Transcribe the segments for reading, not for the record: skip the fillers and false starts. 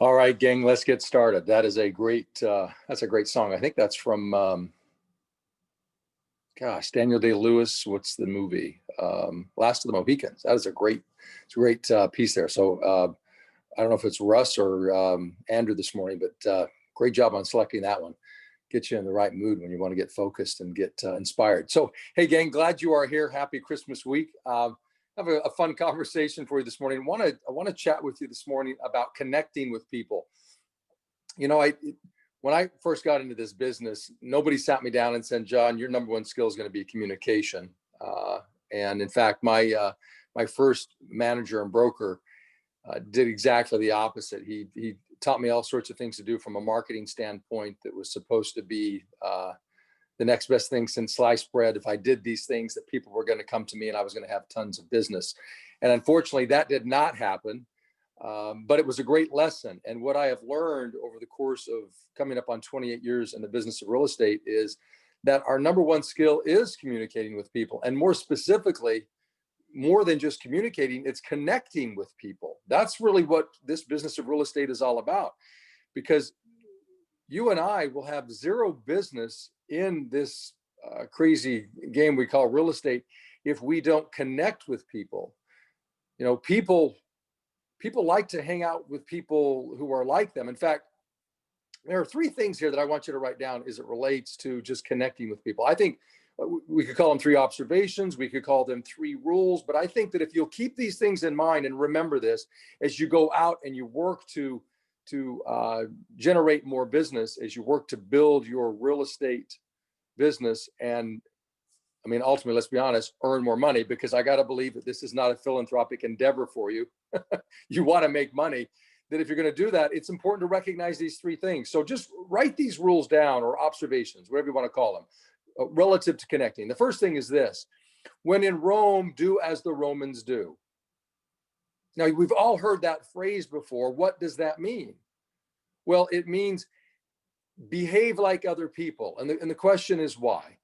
All right, gang, let's get started. That is a that's a great song. I think that's from, Daniel Day-Lewis. What's the movie? Last of the Mohicans. That is it's a great piece there. So I don't know if it's Russ or Andrew this morning, but great job on selecting that one. Get you in the right mood when you want to get focused and get inspired. So, hey, gang, glad you are here. Happy Christmas week. Have a fun conversation for you this morning. I want to chat with you this morning about connecting with people. You know, when I first got into this business, nobody sat me down and said, John, your number one skill is going to be communication. And in fact, my first manager and broker did exactly the opposite. He taught me all sorts of things to do from a marketing standpoint that was supposed to be the next best thing since sliced bread. If I did these things, that people were going to come to me and I was going to have tons of business. And unfortunately, that did not happen. But it was a great lesson. And what I have learned over the course of coming up on 28 years in the business of real estate is that our number one skill is communicating with people. And more specifically, more than just communicating, it's connecting with people. That's really what this business of real estate is all about. Because you and I will have zero business in this crazy game we call real estate if we don't connect with people. You know, people like to hang out with people who are like them. In fact, there are three things here that I want you to write down as it relates to just connecting with people. I think we could call them three observations. We could call them three rules. But I think that if you'll keep these things in mind and remember this as you go out and you work to generate more business, as you work to build your real estate business, and I mean, ultimately, let's be honest, earn more money, because I got to believe that this is not a philanthropic endeavor for you. You want to make money. That if you're going to do that, it's important to recognize these three things. So just write these rules down, or observations, whatever you want to call them, relative to connecting. The first thing is this: when in Rome, do as the Romans do. Now, we've all heard that phrase before. What does that mean? Well, it means behave like other people. And the question is why?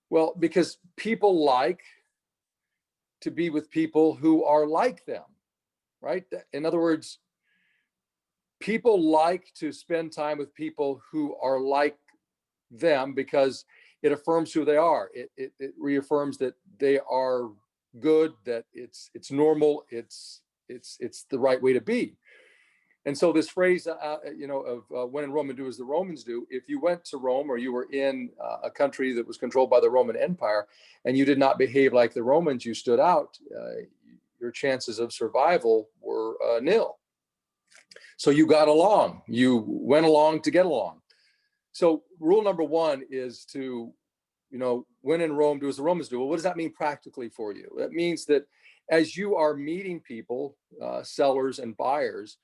Well, because people like to be with people who are like them, right? In other words, people like to spend time with people who are like them because it affirms who they are. It reaffirms that they are good, that it's normal, it's the right way to be. And so this phrase, when in Rome, do as the Romans do. If you went to Rome, or you were in a country that was controlled by the Roman Empire, and you did not behave like the Romans, you stood out, your chances of survival were nil. So you got along. You went along to get along. So rule number one is to, when in Rome, do as the Romans do. Well, what does that mean practically for you? That means that as you are meeting people, sellers and buyers,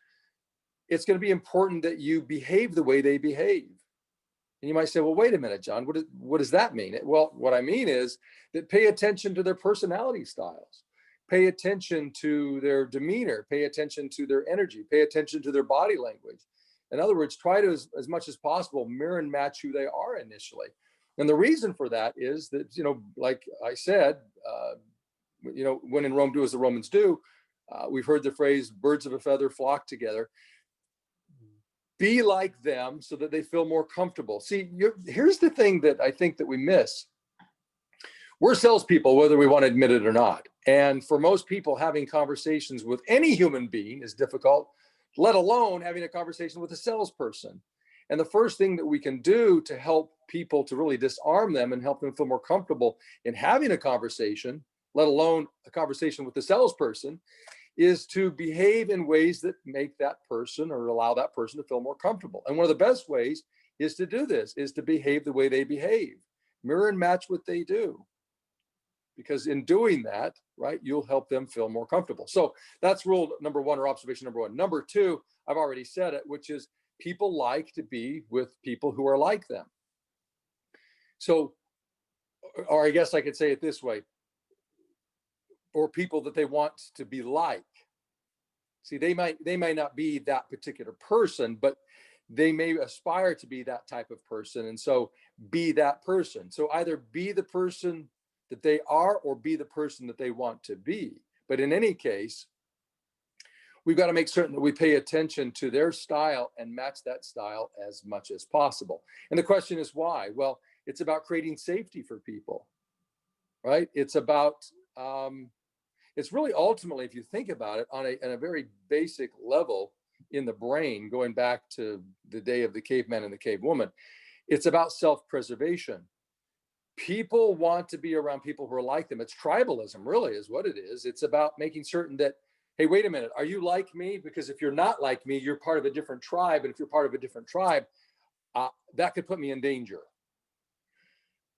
it's going to be important that you behave the way they behave. And you might say, well, wait a minute, John, what does that mean? Well, what I mean is that pay attention to their personality styles, pay attention to their demeanor, pay attention to their energy, pay attention to their body language. In other words, try to, as much as possible, mirror and match who they are initially. And the reason for that is that, like I said, when in Rome, do as the Romans do. We've heard the phrase, birds of a feather flock together. Be like them so that they feel more comfortable. See, here's the thing that I think that we miss. We're salespeople, whether we want to admit it or not. And for most people, having conversations with any human being is difficult, let alone having a conversation with a salesperson. And the first thing that we can do to help people, to really disarm them and help them feel more comfortable in having a conversation, let alone a conversation with the salesperson, is to behave in ways that make that person, or allow that person, to feel more comfortable. And one of the best ways is to do this, is to behave the way they behave. Mirror and match what they do. Because in doing that, right, you'll help them feel more comfortable. So that's rule number one, or observation number one. Number two, I've already said it, which is people like to be with people who are like them. So, or I guess I could say it this way, or people that they want to be like. See, they may not be that particular person, but they may aspire to be that type of person. And so be that person. So either be the person that they are, or be the person that they want to be. But in any case, we've got to make certain that we pay attention to their style and match that style as much as possible. And the question is why? Well, it's about creating safety for people, right? It's about, it's really ultimately, if you think about it on a very basic level in the brain, going back to the day of the caveman and the cave woman, it's about self-preservation. People want to be around people who are like them. It's tribalism, really, is what it is. It's about making certain that, hey, wait a minute, are you like me? Because if you're not like me, you're part of a different tribe. And if you're part of a different tribe, that could put me in danger.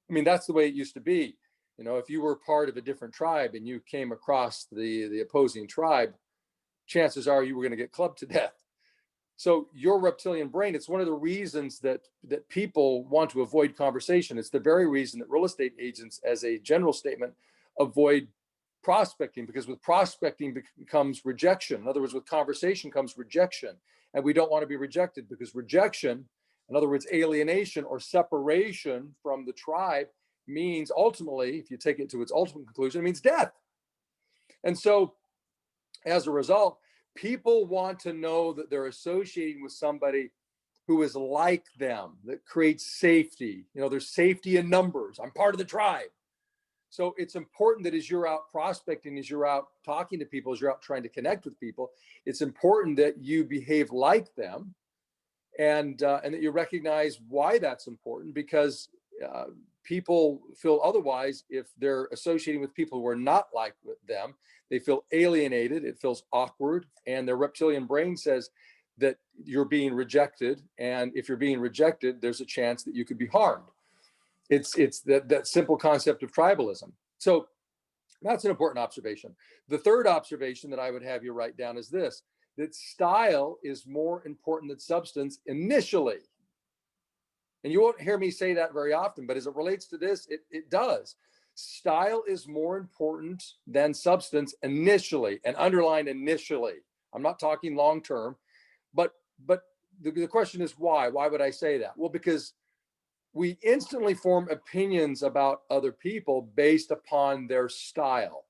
I mean, that's the way it used to be. You know, if you were part of a different tribe and you came across the opposing tribe, chances are you were going to get clubbed to death. So your reptilian brain, it's one of the reasons that people want to avoid conversation. It's the very reason that real estate agents, as a general statement, avoid prospecting, because with prospecting comes rejection. In other words, with conversation comes rejection. And we don't want to be rejected, because rejection, in other words, alienation or separation from the tribe, means ultimately, if you take it to its ultimate conclusion, it means death. And so as a result, people want to know that they're associating with somebody who is like them, that creates safety. You know, there's safety in numbers. I'm part of the tribe. So it's important that as you're out prospecting, as you're out talking to people, as you're out trying to connect with people, it's important that you behave like them, and that you recognize why that's important, because people feel otherwise if they're associating with people who are not like them. They feel alienated, it feels awkward, and their reptilian brain says that you're being rejected, and if you're being rejected, there's a chance that you could be harmed. It's that simple concept of tribalism. So that's an important observation. The third observation that I would have you write down is this: that style is more important than substance initially. And you won't hear me say that very often, but as it relates to this, it does. Style is more important than substance initially, and underline initially. I'm not talking long term, but the question is why? Why would I say that? Well, because we instantly form opinions about other people based upon their style.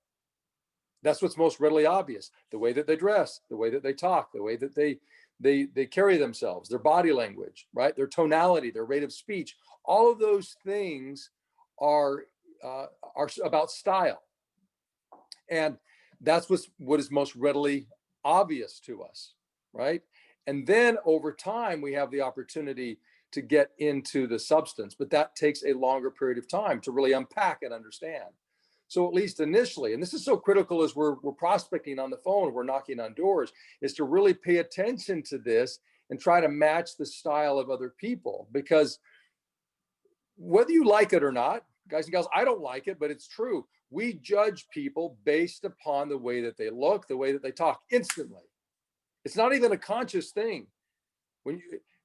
That's what's most readily obvious: the way that they dress, the way that they talk, the way that they carry themselves, their body language, right? Their tonality, their rate of speech. All of those things are about style. And that's what is most readily obvious to us, right? And then over time, we have the opportunity to get into the substance, but that takes a longer period of time to really unpack and understand. So at least initially, and this is so critical as we're prospecting on the phone, we're knocking on doors, is to really pay attention to this and try to match the style of other people. Because whether you like it or not, guys and gals, I don't like it, but it's true. We judge people based upon the way that they look, the way that they talk, instantly. It's not even a conscious thing.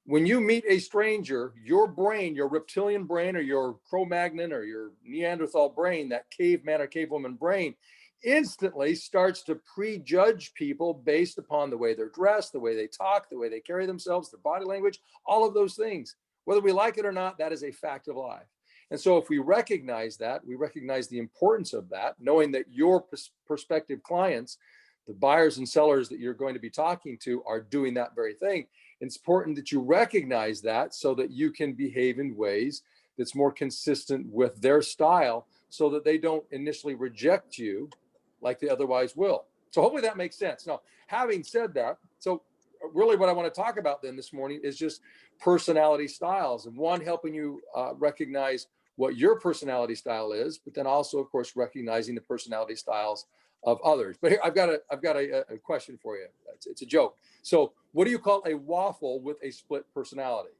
When you meet a stranger, your brain, your reptilian brain, or your Cro-Magnon or your Neanderthal brain, that caveman or cavewoman brain, instantly starts to prejudge people based upon the way they're dressed, the way they talk, the way they carry themselves, their body language, all of those things. Whether we like it or not, that is a fact of life. And so if we recognize that, we recognize the importance of that, knowing that your prospective clients, the buyers and sellers that you're going to be talking to, are doing that very thing. It's important that you recognize that so that you can behave in ways that's more consistent with their style, so that they don't initially reject you like they otherwise will. So hopefully that makes sense. Now, having said that, so really what I want to talk about then this morning is just personality styles, and one, helping you recognize what your personality style is, but then also, of course, recognizing the personality styles of others. But here, I've got a question for you. It's a joke. So what do you call a waffle with a split personality?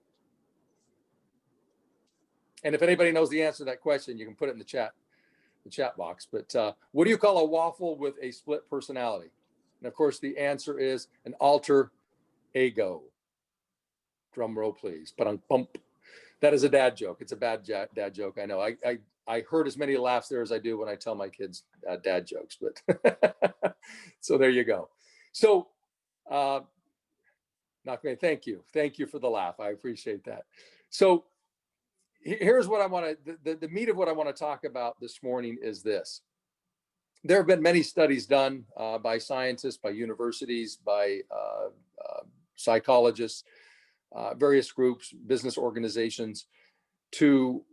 And if anybody knows the answer to that question, you can put it in the chat box. But what do you call a waffle with a split personality? And of course, the answer is an alter ego. Drum roll, please. But that is a dad joke. It's a bad dad joke. I know. I heard as many laughs there as I do when I tell my kids dad jokes. But so there you go. So thank you. Thank you for the laugh. I appreciate that. So here's what I want to, the meat of what I want to talk about this morning is this: there have been many studies done by scientists, by universities, by psychologists, various groups, business organizations, to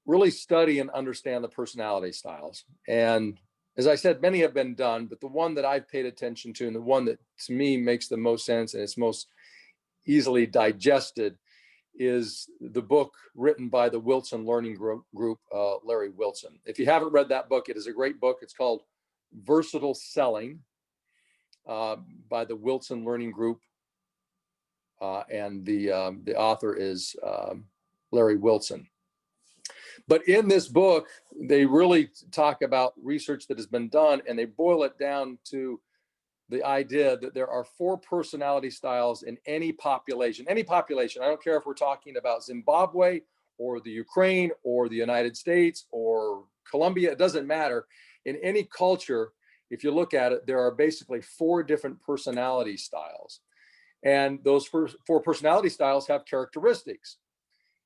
really study and understand the personality styles. And as I said, many have been done, but the one that I've paid attention to, and the one that to me makes the most sense and it's most easily digested, is the book written by the Wilson Learning Group, Larry Wilson. If you haven't read that book, it is a great book. It's called Versatile Selling, by the Wilson Learning Group, and the author is Larry Wilson. But in this book, they really talk about research that has been done, and they boil it down to the idea that there are 4 personality styles in any population. Any population, I don't care if we're talking about Zimbabwe or the Ukraine or the United States or Colombia, it doesn't matter. In any culture, if you look at it, there are basically 4 different personality styles. And those 4 personality styles have characteristics.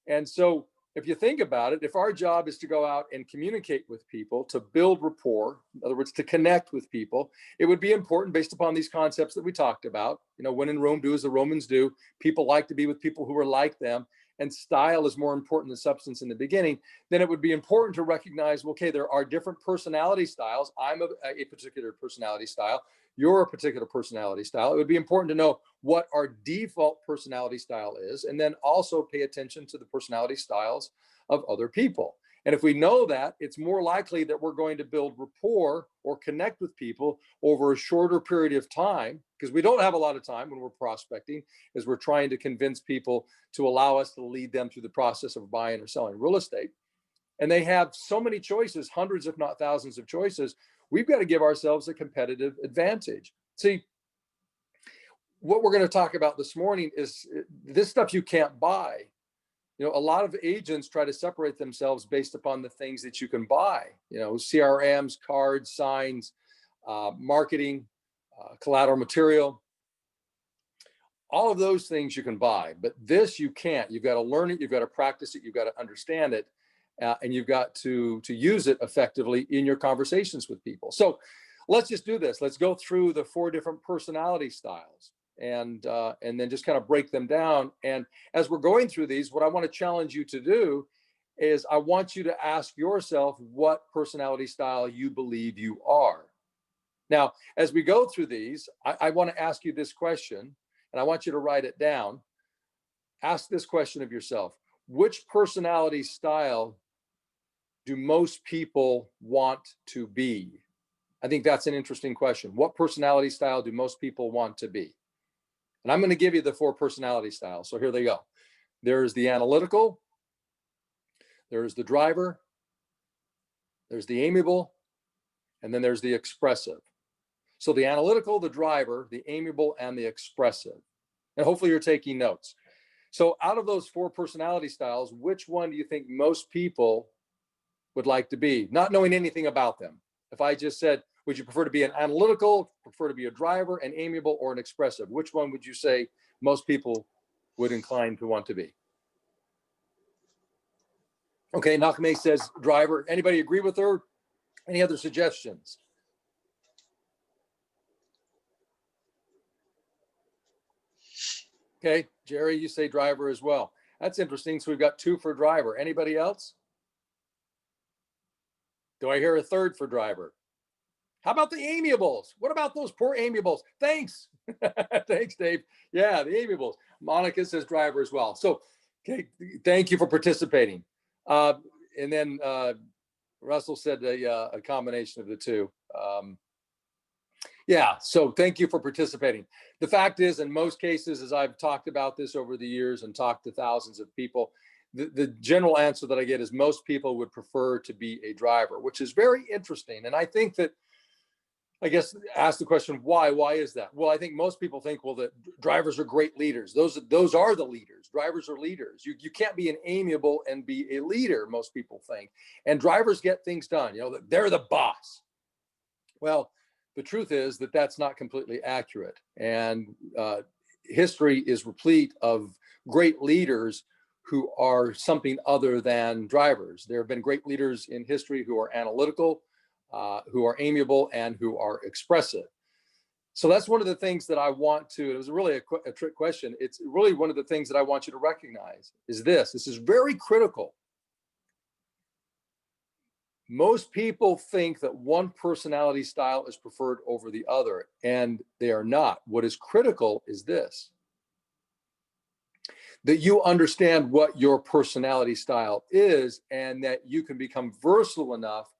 And so if you think about it, if our job is to go out and communicate with people, to build rapport, in other words, to connect with people, it would be important based upon these concepts that we talked about. You know, when in Rome, do as the Romans do. People like to be with people who are like them, and style is more important than substance in the beginning. Then it would be important to recognize, okay, there are different personality styles. I'm a particular personality style. You're a particular personality style. It would be important to know what our default personality style is, and then also pay attention to the personality styles of other people. And if we know that, it's more likely that we're going to build rapport or connect with people over a shorter period of time, because we don't have a lot of time when we're prospecting, as we're trying to convince people to allow us to lead them through the process of buying or selling real estate. And they have so many choices, hundreds, if not thousands of choices. We've got to give ourselves a competitive advantage. See, what we're going to talk about this morning is this stuff you can't buy. You know, a lot of agents try to separate themselves based upon the things that you can buy, you know, CRMs, cards, signs, marketing, collateral material. All of those things you can buy, but this you can't. You've got to learn it, you've got to practice it, you've got to understand it, and you've got to use it effectively in your conversations with people. So let's just do this. Let's go through the 4 different personality styles, and then just kind of break them down. And as we're going through these, what I want to challenge you to do is I want you to ask yourself what personality style you believe you are. Now, as we go through these, I want to ask you this question, and I want you to write it down. Ask this question of yourself: which personality style do most people want to be? I think that's an interesting question. What personality style do most people want to be? And I'm going to give you the 4 personality styles. So here they go. There's the analytical, there's the driver, there's the amiable, and then there's the expressive. So the analytical, the driver, the amiable, and the expressive. And hopefully you're taking notes. So out of those 4 personality styles, which one do you think most people would like to be, not knowing anything about them? If I just said, would you prefer to be an analytical, prefer to be a driver, an amiable, or an expressive? Which one would you say most people would incline to want to be? Okay, Nakame says driver. Anybody agree with her? Any other suggestions? Okay, Jerry, you say driver as well. That's interesting. So we've got 2 for driver. Anybody else? Do I hear a 3rd for driver? How about the amiables? What about those poor amiables? Thanks. Thanks, Dave. Yeah, the amiables. Monica says driver as well. So, okay, thank you for participating. And then Russell said a combination of the 2. Yeah, so thank you for participating. The fact is, in most cases, as I've talked about this over the years and talked to thousands of people, the general answer that I get is most people would prefer to be a driver, which is very interesting. And I think that, I guess, ask the question, why? Why is that? Well, I think most people think, well, that drivers are great leaders. Those are the leaders. Drivers are leaders. You can't be an amiable and be a leader, most people think. And drivers get things done. You know, they're the boss. Well, the truth is that that's not completely accurate. And history is replete of great leaders who are something other than drivers. There have been great leaders in history who are analytical, who are amiable, and who are expressive. So that's one of the things that I want to, it was really a trick question. It's really one of the things that I want you to recognize is this is very critical. Most people think that one personality style is preferred over the other, and they are not. What is critical is this, that you understand what your personality style is and that you can become versatile enough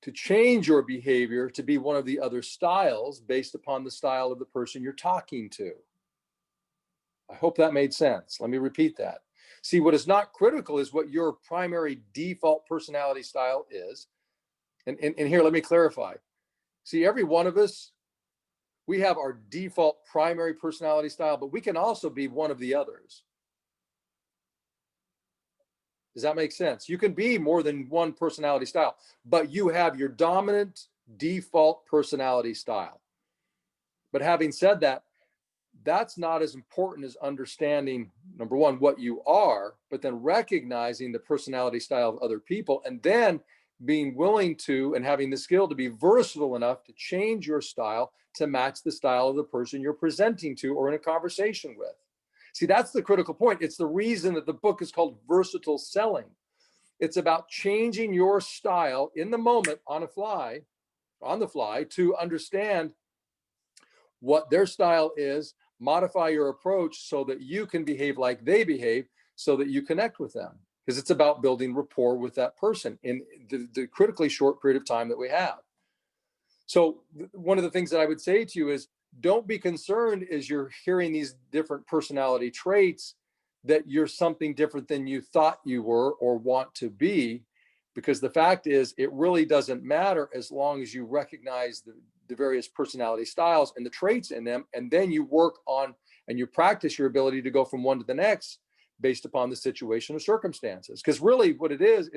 to change your behavior to be one of the other styles based upon the style of the person you're talking to. I hope that made sense. Let me repeat that. See, what is not critical is what your primary default personality style is. And here, let me clarify. See, every one of us, we have our default primary personality style, but we can also be one of the others. Does that make sense? You can be more than one personality style, but you have your dominant default personality style. But having said that, that's not as important as understanding, number one, what you are, but then recognizing the personality style of other people, and then being willing to and having the skill to be versatile enough to change your style to match the style of the person you're presenting to or in a conversation with. See, that's the critical point. It's the reason that the book is called Versatile Selling. It's about changing your style in the moment on the fly to understand what their style is, modify your approach so that you can behave like they behave so that you connect with them. Because it's about building rapport with that person in the critically short period of time that we have. So one of the things that I would say to you is, don't be concerned as you're hearing these different personality traits that you're something different than you thought you were or want to be, because the fact is it really doesn't matter as long as you recognize the various personality styles and the traits in them, and then you work on and you practice your ability to go from one to the next based upon the situation or circumstances. Because really what it is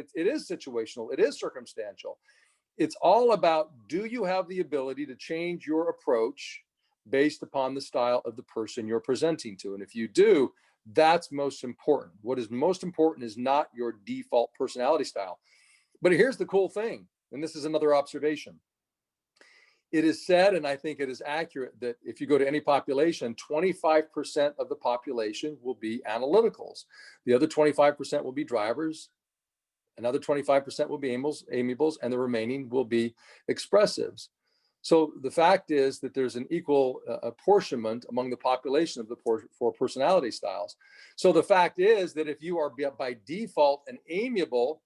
situational, it is circumstantial. It's all about, do you have the ability to change your approach based upon the style of the person you're presenting to? And if you do, that's most important. What is most important is not your default personality style. But here's the cool thing, and this is another observation. It is said, and I think it is accurate, that if you go to any population, 25% of the population will be analyticals. The other 25% will be drivers. Another 25% will be amiables, and the remaining will be expressives. So the fact is that there's an equal apportionment among the population of the four personality styles. So the fact is that if you are by default an amiable,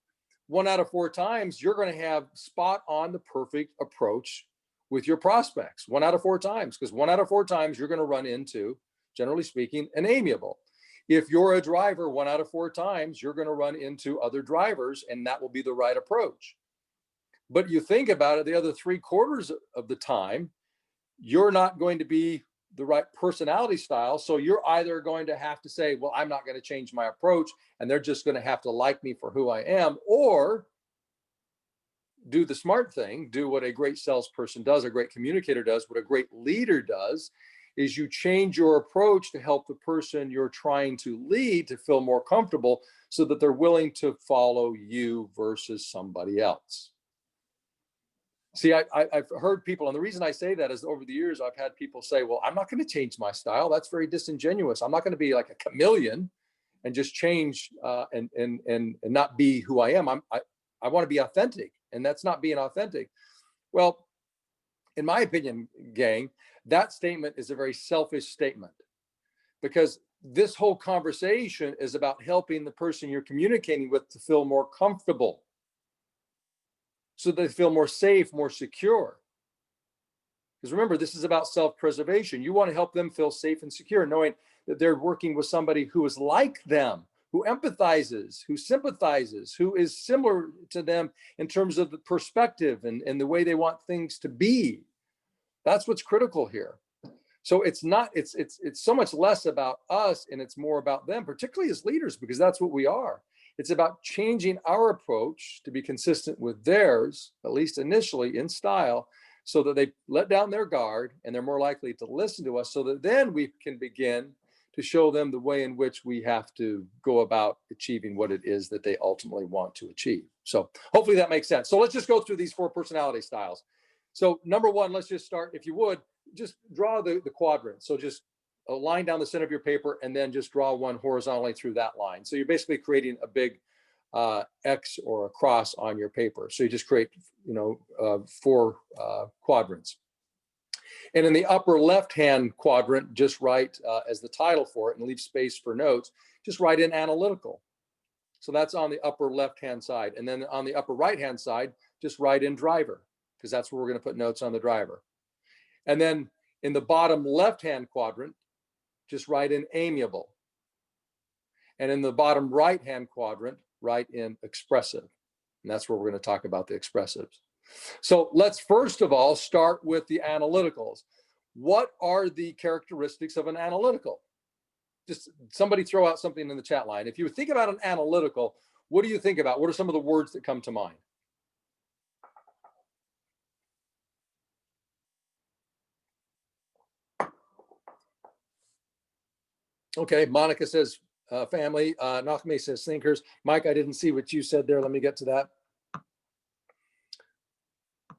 1 out of 4 times, you're going to have spot on the perfect approach with your prospects. 1 out of 4 times, because 1 out of 4 times you're going to run into, generally speaking, an amiable. If you're a driver, 1 out of 4 times, you're going to run into other drivers, and that will be the right approach. But you think about it, the other 3/4 of the time, you're not going to be the right personality style. So you're either going to have to say, well, I'm not going to change my approach, and they're just going to have to like me for who I am, or do the smart thing, do what a great salesperson does, a great communicator does, what a great leader does, is you change your approach to help the person you're trying to lead to feel more comfortable so that they're willing to follow you versus somebody else. See, I've heard people, and the reason I say that is over the years, I've had people say, well, I'm not going to change my style. That's very disingenuous. I'm not going to be like a chameleon and just change and not be who I am. I want to be authentic, and that's not being authentic. Well, in my opinion, gang, that statement is a very selfish statement, because this whole conversation is about helping the person you're communicating with to feel more comfortable, so they feel more safe, more secure. Because remember, this is about self-preservation. You want to help them feel safe and secure, knowing that they're working with somebody who is like them, who empathizes, who sympathizes, who is similar to them in terms of the perspective and the way they want things to be. That's what's critical here. So it's so much less about us, and it's more about them, particularly as leaders, because that's what we are. It's about changing our approach to be consistent with theirs, at least initially in style, so that they let down their guard and they're more likely to listen to us, so that then we can begin to show them the way in which we have to go about achieving what it is that they ultimately want to achieve. So hopefully that makes sense. So let's just go through these 4 personality styles. So number 1, let's just start, if you would, just draw the quadrant. So just a line down the center of your paper and then just draw one horizontally through that line. So you're basically creating a big X or a cross on your paper. So you just create, 4 quadrants. And in the upper left-hand quadrant, just write as the title for it and leave space for notes, just write in analytical. So that's on the upper left-hand side. And then on the upper right-hand side, just write in driver, because that's where we're going to put notes on the driver. And then in the bottom left-hand quadrant, just write in amiable. And in the bottom right-hand quadrant, write in expressive. And that's where we're going to talk about the expressives. So let's first of all start with the analyticals. What are the characteristics of an analytical? Just somebody throw out something in the chat line. If you think about an analytical, what do you think about? What are some of the words that come to mind? Okay, Monica says family. Nakame says thinkers. Mike, I didn't see what you said there. Let me get to that.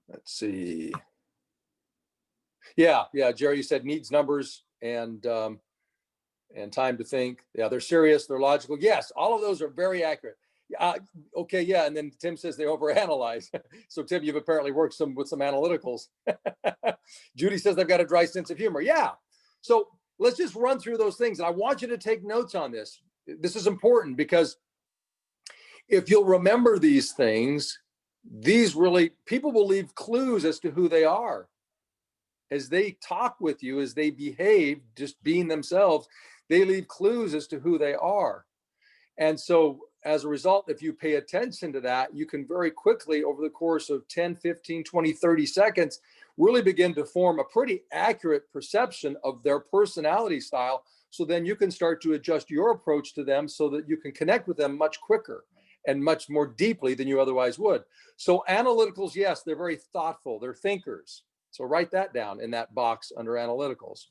Let's see. Yeah, Jerry, you said needs, numbers, and time to think. Yeah, they're serious, they're logical. Yes, all of those are very accurate. Okay, yeah, and then Tim says they overanalyze. So Tim, you've apparently worked with some analyticals. Judy says they've got a dry sense of humor. Yeah, so let's just run through those things. And I want you to take notes on this. This is important because if you'll remember these things, people will leave clues as to who they are. As they talk with you, as they behave, just being themselves, they leave clues as to who they are. And so as a result, if you pay attention to that, you can very quickly, over the course of 10, 15, 20, 30 seconds, really begin to form a pretty accurate perception of their personality style. So then you can start to adjust your approach to them so that you can connect with them much quicker and much more deeply than you otherwise would. So analyticals, yes, they're very thoughtful, they're thinkers. So write that down in that box under analyticals.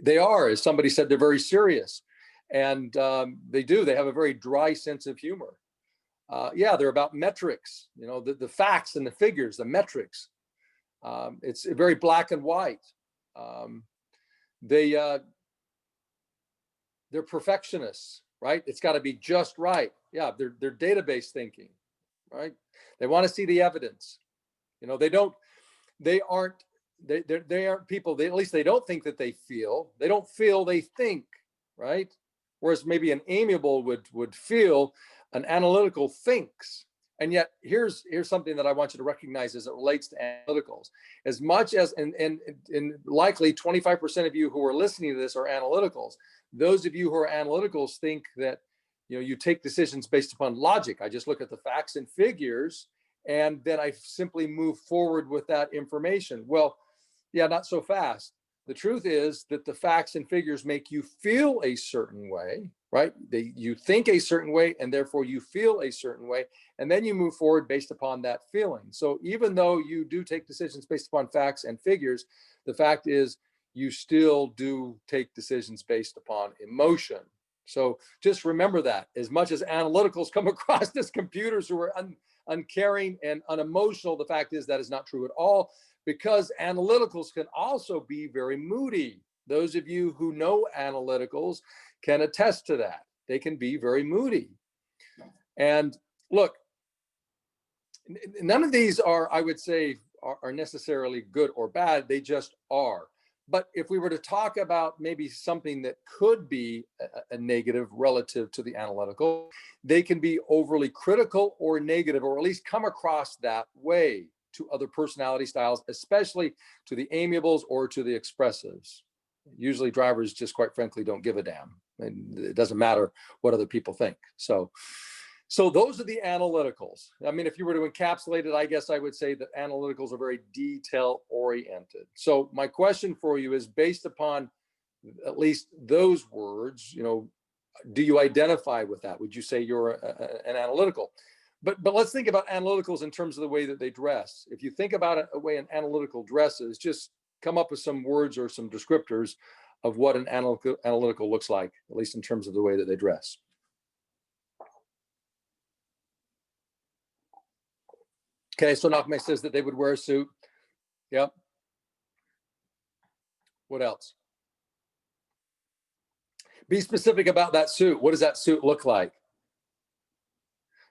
They are, as somebody said, they're very serious. And they have a very dry sense of humor. Yeah, they're about metrics, the facts and the figures, the metrics. It's very black and white. They're perfectionists, right? It's got to be just right. Yeah, they're database thinking, right? They want to see the evidence. They aren't people, at least they don't think that they feel. They don't feel, they think, right? Whereas maybe an amiable would feel, an analytical thinks. And yet here's something that I want you to recognize as it relates to analyticals. As much as, and likely 25% of you who are listening to this are analyticals. Those of you who are analyticals think that, you take decisions based upon logic. I just look at the facts and figures, and then I simply move forward with that information. Well, yeah, not so fast. The truth is that the facts and figures make you feel a certain way, right? You think a certain way, and therefore you feel a certain way, and then you move forward based upon that feeling. So even though you do take decisions based upon facts and figures, the fact is you still do take decisions based upon emotion. So just remember that. As much as analyticals come across as computers who are uncaring and unemotional, the fact is that is not true at all, because analyticals can also be very moody. Those of you who know analyticals can attest to that. They can be very moody. And look, none of these are, I would say, are necessarily good or bad. They just are. But if we were to talk about maybe something that could be a negative relative to the analytical, they can be overly critical or negative, or at least come across that way to other personality styles, especially to the amiables or to the expressives. Usually drivers just, quite frankly, don't give a damn. And it doesn't matter what other people think. So those are the analyticals. I mean, if you were to encapsulate it, I guess I would say that analyticals are very detail oriented. So my question for you is, based upon at least those words, do you identify with that? Would you say you're an analytical? But let's think about analyticals in terms of the way that they dress. If you think about a way an analytical dresses, just come up with some words or some descriptors of what an analytical looks like, at least in terms of the way that they dress. Okay, so Nakame says that they would wear a suit. Yep. What else? Be specific about that suit. What does that suit look like?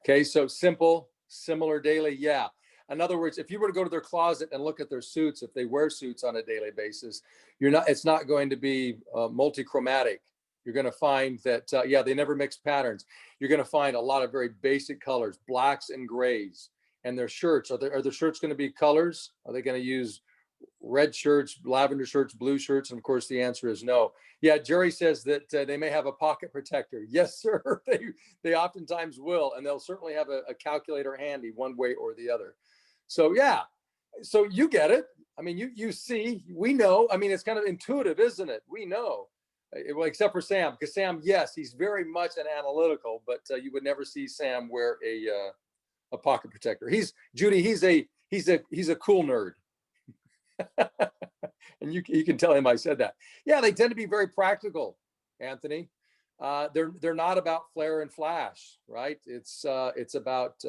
Okay, so simple, similar, daily. Yeah. In other words, if you were to go to their closet and look at their suits, if they wear suits on a daily basis, it's not going to be multi-chromatic. You're going to find that, yeah, they never mix patterns. You're going to find a lot of very basic colors, blacks and grays. And their shirts, are the shirts going to be colors? Are they going to use red shirts, lavender shirts, blue shirts? And of course, the answer is no. Yeah, Jerry says that they may have a pocket protector. Yes, sir. They oftentimes will. And they'll certainly have a calculator handy one way or the other. So yeah, so you get it. I mean, you see, we know. I mean, it's kind of intuitive, isn't it? We know. Well, except for Sam, because Sam, yes, he's very much an analytical, but you would never see Sam wear a pocket protector. Judy, he's a cool nerd. And you can tell him I said that. Yeah, they tend to be very practical, Anthony. They're not about flair and flash, right? It's about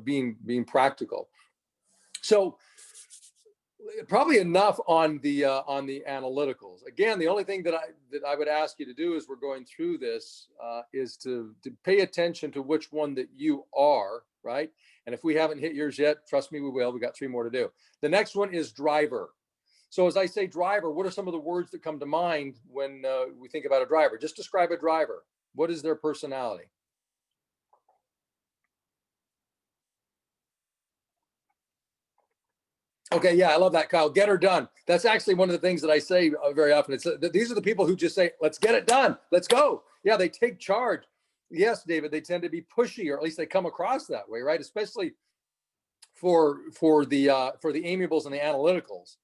being practical. So probably enough on the analyticals. Again, the only thing that I would ask you to do as we're going through this is to pay attention to which one that you are, right? And if we haven't hit yours yet, trust me, we will. We got 3 more to do. The next one is driver. So as I say driver, what are some of the words that come to mind when we think about a driver? Just describe a driver. What is their personality? Okay, yeah, I love that, Kyle. Get her done. That's actually one of the things that I say very often. It's these are the people who just say, let's get it done. Let's go. Yeah, they take charge. Yes, David, they tend to be pushy, or at least they come across that way, right? Especially for the Amiables and the Analyticals.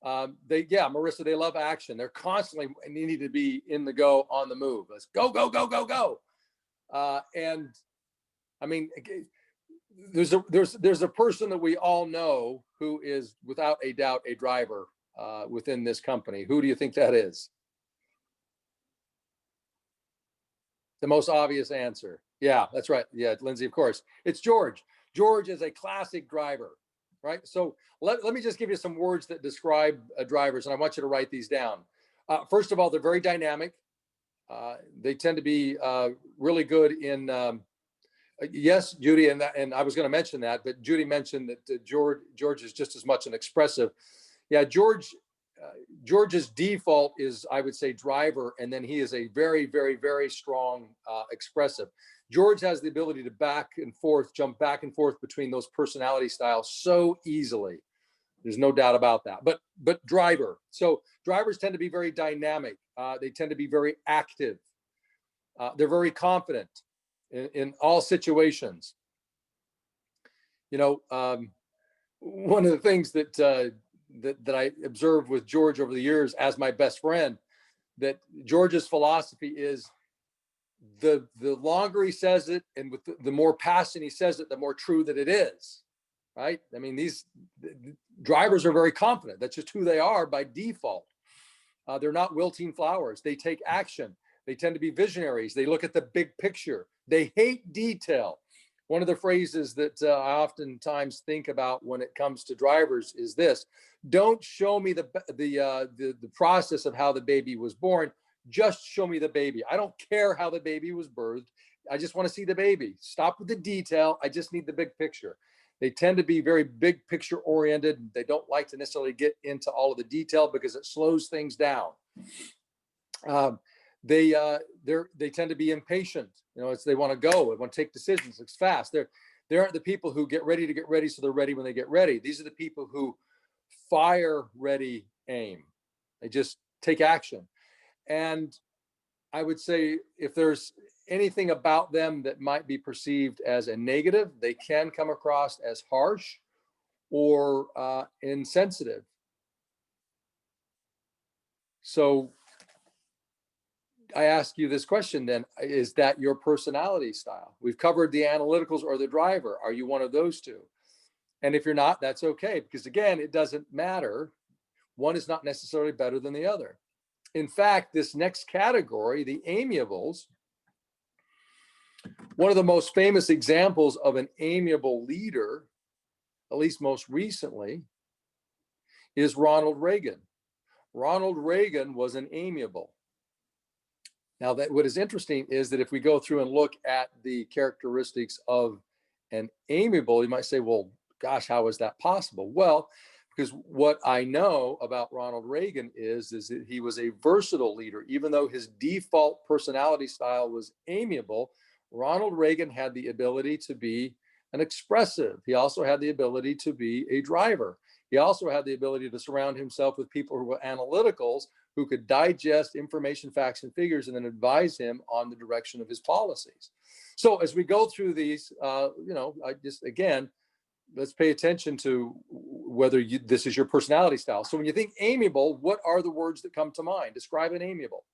Marissa, they love action. They're constantly needing to be in the go, on the move. Let's go, go, go, go, go. And I mean, there's a person that we all know who is without a doubt a driver within this company. Who do you think that is? The most obvious answer. Yeah, that's right. Yeah, Lindsay, of course. It's George. George is a classic driver, right? So let me just give you some words that describe drivers, and I want you to write these down. First of all, they're very dynamic. They tend to be really good in, yes, Judy, and I was going to mention that, but Judy mentioned that George is just as much an expressive. Yeah, George's default is, I would say, driver, and then he is a very, very, very strong expressive. George has the ability to jump back and forth between those personality styles so easily. There's no doubt about that. But driver. So drivers tend to be very dynamic. They tend to be very active. They're very confident in all situations. One of the things that I observed with George over the years as my best friend, that George's philosophy is the longer he says it and with the more passion he says it, the more true that it is, right? I mean, these drivers are very confident. That's just who they are by default. They're not wilting flowers. They take action. They tend to be visionaries. They look at the big picture. They hate detail. One of the phrases that I oftentimes think about when it comes to drivers is this: don't show me the process of how the baby was born. Just show me the baby. I don't care how the baby was birthed. I just want to see the baby. Stop with the detail. I just need the big picture. They tend to be very big picture oriented. They don't like to necessarily get into all of the detail because it slows things down. They tend to be impatient. They want to go. They want to take decisions. It's fast. They aren't the people who get ready, so they're ready when they get ready. These are the people who fire, ready, aim. They just take action. And I would say if there's anything about them that might be perceived as a negative, they can come across as harsh or insensitive. So I ask you this question then: is that your personality style? We've covered the analyticals or the driver. Are you one of those two? And if you're not, that's okay, because again, it doesn't matter. One is not necessarily better than the other. In fact, this next category, the amiables, one of the most famous examples of an amiable leader, at least most recently, is Ronald Reagan. Ronald Reagan was an amiable. Now, that what is interesting is that if we go through and look at the characteristics of an amiable, you might say, well, gosh, how is that possible? Well, because what I know about Ronald Reagan is that he was a versatile leader. Even though his default personality style was amiable, Ronald Reagan had the ability to be an expressive. He also had the ability to be a driver. He also had the ability to surround himself with people who were analyticals, who could digest information, facts, and figures, and then advise him on the direction of his policies. So as we go through these, again, let's pay attention to whether this is your personality style. So when you think amiable, what are the words that come to mind? Describe an amiable.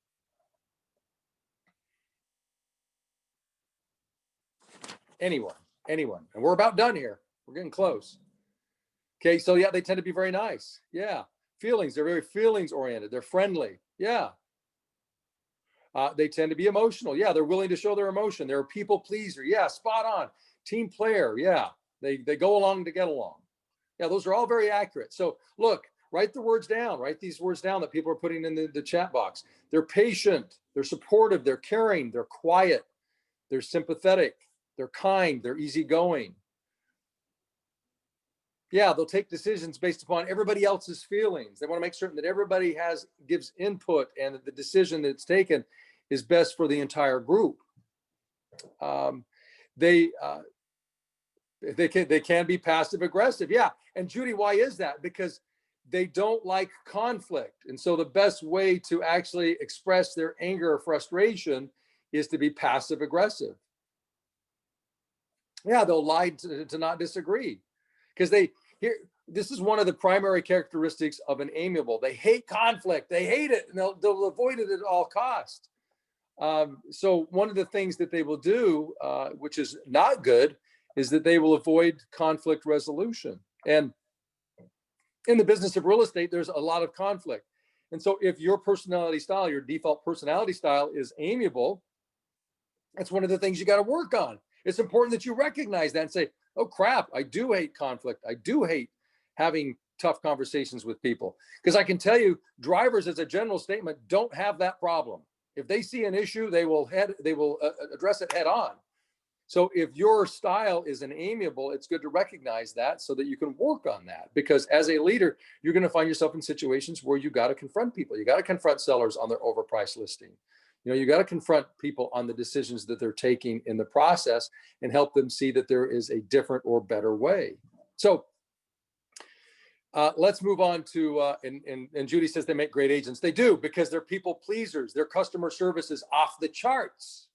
Anyone. And we're about done here. We're getting close. Okay, so yeah, they tend to be very nice. Yeah. Feelings, they're very feelings oriented. They're friendly. Yeah. They tend to be emotional. Yeah, they're willing to show their emotion. They're a people pleaser. Yeah, spot on. Team player. Yeah, they go along to get along. Yeah, those are all very accurate. So look, write the words down. Write these words down that people are putting in the chat box. They're patient. They're supportive. They're caring. They're quiet. They're sympathetic. They're kind. They're easygoing. Yeah, they'll take decisions based upon everybody else's feelings. They want to make certain that everybody gives input and that the decision that's taken is best for the entire group. They can be passive aggressive. Yeah, and Judy, why is that? Because they don't like conflict. And so the best way to actually express their anger or frustration is to be passive aggressive. Yeah, they'll lie to not disagree, because this is one of the primary characteristics of an amiable. They hate conflict. They hate it, and they'll avoid it at all costs. So one of the things that they will do, which is not good, is that they will avoid conflict resolution. And in the business of real estate, there's a lot of conflict. And so if your personality style, your default personality style is amiable, that's one of the things you got to work on. It's important that you recognize that and say, oh crap, I do hate conflict. I do hate having tough conversations with people. Because I can tell you, drivers, as a general statement, don't have that problem. If they see an issue, they will address it head on. So if your style is an amiable, it's good to recognize that so that you can work on that. Because as a leader, you're going to find yourself in situations where you got to confront people. You got to confront sellers on their overpriced listing. You got to confront people on the decisions that they're taking in the process and help them see that there is a different or better way. So let's move on to, and Judy says they make great agents. They do, because they're people pleasers. Their customer service is off the charts,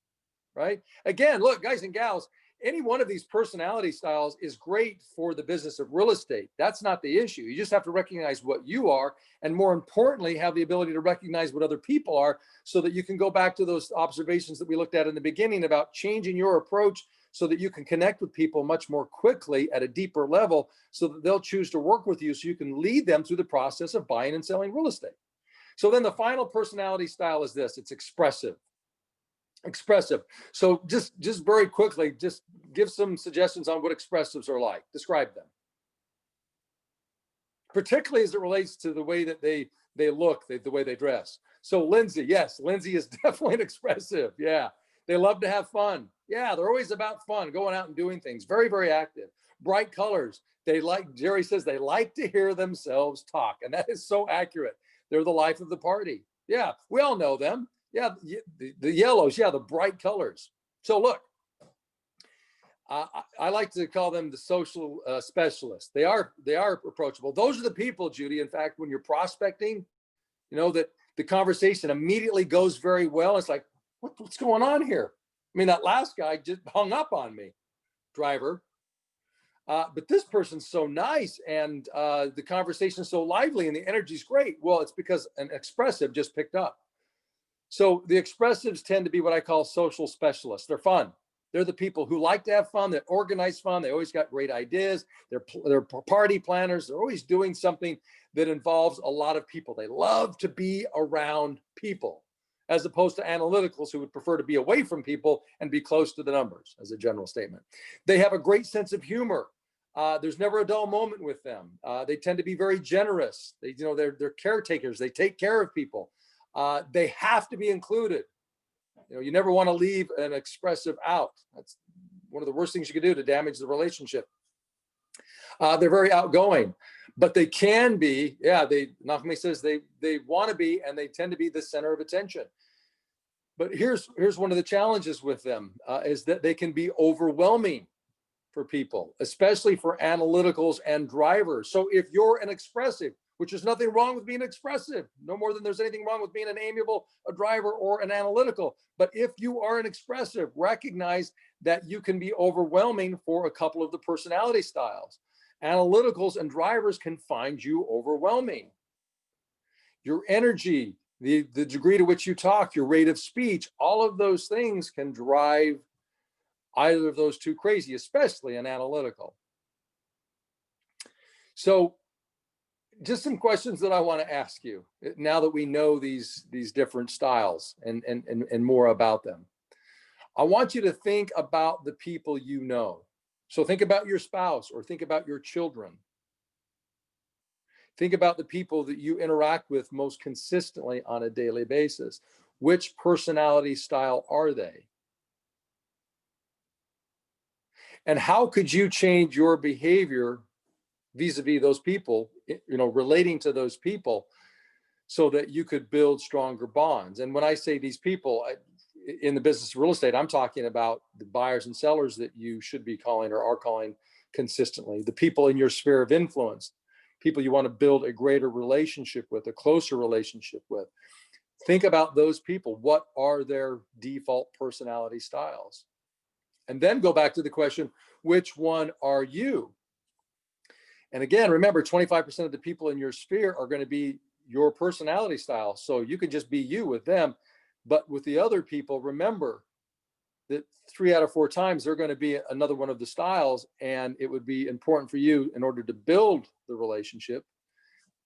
right? Again, look, guys and gals, any one of these personality styles is great for the business of real estate. That's not the issue. You just have to recognize what you are, and more importantly, have the ability to recognize what other people are, so that you can go back to those observations that we looked at in the beginning about changing your approach so that you can connect with people much more quickly at a deeper level, so that they'll choose to work with you, so you can lead them through the process of buying and selling real estate. So then the final personality style is this: it's expressive. Expressive. So just very quickly, just give some suggestions on what expressives are like. Describe them, particularly as it relates to the way that they look, the way they dress. So Lindsay, yes, Lindsay is definitely an expressive. Yeah, they love to have fun. Yeah, they're always about fun, going out and doing things. Very, very active. Bright colors. They like, Jerry says, they like to hear themselves talk, and that is so accurate. They're the life of the party. Yeah, we all know them. Yeah, the yellows, yeah, the bright colors. So look, I like to call them the social specialists. They are approachable. Those are the people, Judy, in fact, when you're prospecting, that the conversation immediately goes very well. It's like, what's going on here? I mean, that last guy just hung up on me, driver. But this person's so nice, and the conversation's so lively, and the energy's great. Well, it's because an expressive just picked up. So the expressives tend to be what I call social specialists. They're fun. They're the people who like to have fun, that organize fun. They always got great ideas. They're party planners. They're always doing something that involves a lot of people. They love to be around people, as opposed to analyticals who would prefer to be away from people and be close to the numbers, as a general statement. They have a great sense of humor. There's never a dull moment with them. They tend to be very generous. They're caretakers. They take care of people. They have to be included. You never want to leave an expressive out. That's one of the worst things you could do to damage the relationship. They're very outgoing, but they can be, Nachmi says they want to be, and they tend to be the center of attention. But here's one of the challenges with them, is that they can be overwhelming for people, especially for analyticals and drivers. So if you're an expressive, which is nothing wrong with being expressive, no more than there's anything wrong with being an amiable, a driver, or an analytical. But if you are an expressive, recognize that you can be overwhelming for a couple of the personality styles. Analyticals and drivers can find you overwhelming. Your energy, the degree to which you talk, your rate of speech, all of those things can drive either of those two crazy, especially an analytical. So just some questions that I want to ask you now that we know these different styles and more about them. I want you to think about the people you know. So think about your spouse, or think about your children. Think about the people that you interact with most consistently on a daily basis. Which personality style are they? And how could you change your behavior vis-a-vis those people, relating to those people, so that you could build stronger bonds? And when I say these people, in the business of real estate, I'm talking about the buyers and sellers that you should be calling or are calling consistently, the people in your sphere of influence, people you want to build a greater relationship with, a closer relationship with. Think about those people. What are their default personality styles? And then go back to the question, which one are you? And again, remember, 25% of the people in your sphere are going to be your personality style. So you can just be you with them. But with the other people, remember that 3 out of 4 times they're going to be another one of the styles. And it would be important for you, in order to build the relationship,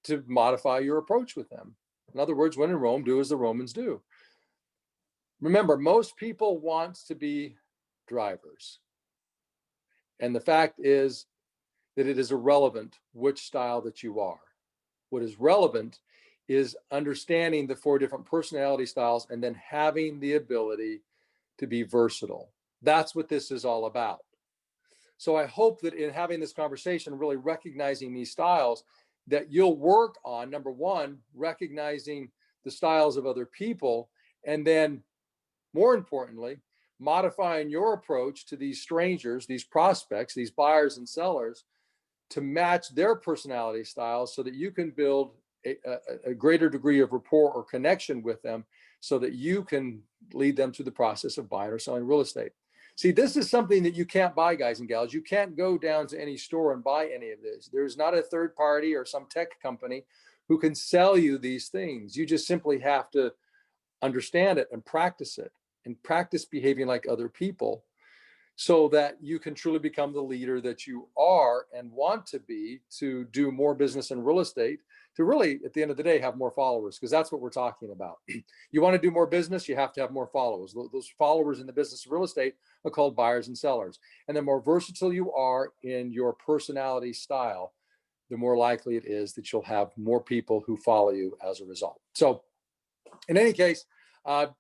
to modify your approach with them. In other words, when in Rome, do as the Romans do. Remember, most people want to be drivers. And the fact is that it is irrelevant which style that you are. What is relevant is understanding the 4 different personality styles and then having the ability to be versatile. That's what this is all about. So I hope that in having this conversation, really recognizing these styles, that you'll work on, number one, recognizing the styles of other people, and then more importantly, modifying your approach to these strangers, these prospects, these buyers and sellers, to match their personality styles, so that you can build a greater degree of rapport or connection with them, so that you can lead them through the process of buying or selling real estate. See, this is something that you can't buy, guys and gals. You can't go down to any store and buy any of this. There's not a third party or some tech company who can sell you these things. You just simply have to understand it and practice behaving like other people, so that you can truly become the leader that you are and want to be, to do more business in real estate, to really, at the end of the day, have more followers, because that's what we're talking about. You want to do more business, you have to have more followers. Those followers in the business of real estate are called buyers and sellers. And the more versatile you are in your personality style, the more likely it is that you'll have more people who follow you as a result. So in any case,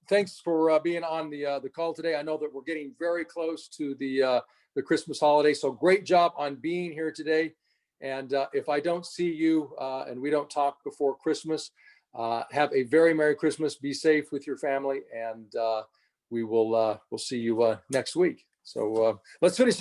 thanks for being on the call today. I know that we're getting very close to the Christmas holiday, so great job on being here today. And if I don't see you and we don't talk before Christmas, have a very Merry Christmas. Be safe with your family, and we'll see you next week. So let's finish this.